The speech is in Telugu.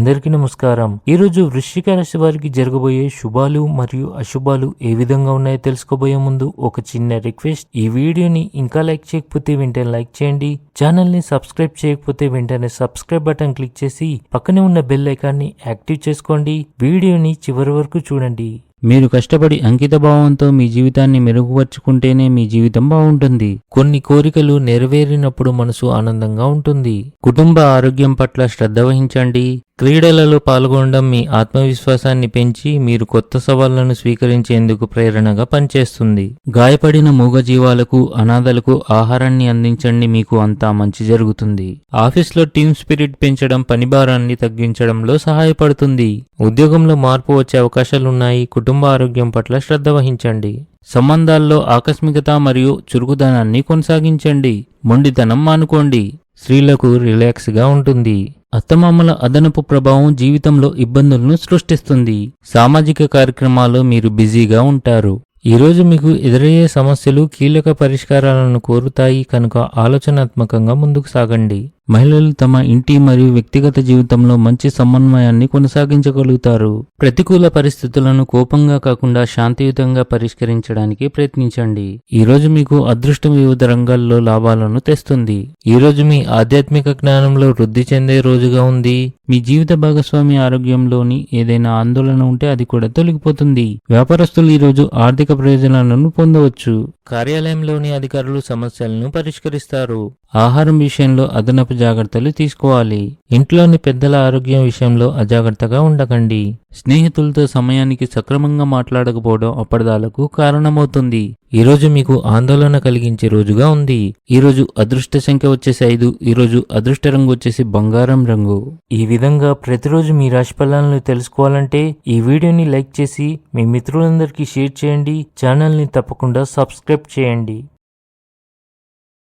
అందరికీ నమస్కారం. ఈరోజు వృశ్చిక రాశి వారికి జరగబోయే శుభాలు మరియు అశుభాలు ఏ విధంగా ఉన్నాయో తెలుసుకోబోయే ముందు ఒక చిన్న రిక్వెస్ట్. ఈ వీడియోని ఇంకా లైక్ చేయకపోతే వెంటనే లైక్ చేయండి. ఛానల్ ని సబ్స్క్రైబ్ చేయకపోతే వెంటనే సబ్స్క్రైబ్ బటన్ క్లిక్ చేసి పక్కనే ఉన్న బెల్ ఐకాన్ని యాక్టివ్ చేసుకోండి. వీడియోని చివరి వరకు చూడండి. మీరు కష్టపడి అంకిత భావంతో మీ జీవితాన్ని మెరుగుపరుచుకుంటేనే మీ జీవితం బాగుంటుంది. కొన్ని కోరికలు నెరవేరినప్పుడు మనసు ఆనందంగా ఉంటుంది. కుటుంబ ఆరోగ్యం పట్ల శ్రద్ధ వహించండి. క్రీడలలో పాల్గొనడం మీ ఆత్మవిశ్వాసాన్ని పెంచి మీరు కొత్త సవాళ్లను స్వీకరించేందుకు ప్రేరణగా పనిచేస్తుంది. గాయపడిన మూగజీవాలకు, అనాథలకు ఆహారాన్ని అందించండి, మీకు అంతా మంచి జరుగుతుంది. ఆఫీస్లో టీమ్ స్పిరిట్ పెంచడం పని భారాన్ని తగ్గించడంలో సహాయపడుతుంది. ఉద్యోగంలో మార్పు వచ్చే అవకాశాలున్నాయి. కుటుంబ ఆరోగ్యం పట్ల శ్రద్ధ వహించండి. సంబంధాల్లో ఆకస్మికత మరియు చురుకుదనాన్ని కొనసాగించండి. మొండితనం మానుకోండి. స్త్రీలకు రిలాక్స్ గా ఉంటుంది. అత్తమామల అదనపు ప్రభావం జీవితంలో ఇబ్బందులను సృష్టిస్తుంది. సామాజిక కార్యక్రమాల్లో మీరు బిజీగా ఉంటారు. ఈరోజు మీకు ఎదురయ్యే సమస్యలు కీలక పరిష్కారాలను కోరుతాయి కనుక ఆలోచనాత్మకంగా ముందుకు సాగండి. మహిళలు తమ ఇంటి మరియు వ్యక్తిగత జీవితంలో మంచి సమన్వయాన్ని కొనసాగించగలుగుతారు. ప్రతికూల పరిస్థితులను కోపంగా కాకుండా శాంతియుతంగా పరిష్కరించడానికి ప్రయత్నించండి. ఈరోజు మీకు అదృష్టం వివిధ రంగాల్లో లాభాలను తెస్తుంది. ఈరోజు మీ ఆధ్యాత్మిక జ్ఞానంలో వృద్ధి చెందే రోజుగా ఉంది. మీ జీవిత భాగస్వామి ఆరోగ్యంలోని ఏదైనా ఆందోళన ఉంటే అది కూడా తొలగిపోతుంది. వ్యాపారస్తులు ఈరోజు ఆర్థిక ప్రయోజనాలను పొందవచ్చు. కార్యాలయంలోని అధికారులు సమస్యలను పరిష్కరిస్తారు. ఆహారం విషయంలో అదనపు జాగ్రత్తలు తీసుకోవాలి. ఇంట్లోని పెద్దల ఆరోగ్యం విషయంలో అజాగ్రత్తగా ఉండకండి. స్నేహితులతో సమయానికి సక్రమంగా మాట్లాడకపోవడం అపరాధాలకు కారణమవుతుంది. ఈరోజు మీకు ఆందోళన కలిగించే రోజుగా ఉంది. ఈరోజు అదృష్ట సంఖ్య వచ్చేసి 5. ఈరోజు అదృష్ట రంగు వచ్చేసి బంగారం రంగు. ఈ విధంగా ప్రతిరోజు మీ రాశి ఫలాలను తెలుసుకోవాలంటే ఈ వీడియోని లైక్ చేసి మీ మిత్రులందరికీ షేర్ చేయండి. ఛానల్ని తప్పకుండా సబ్స్క్రైబ్ చేయండి.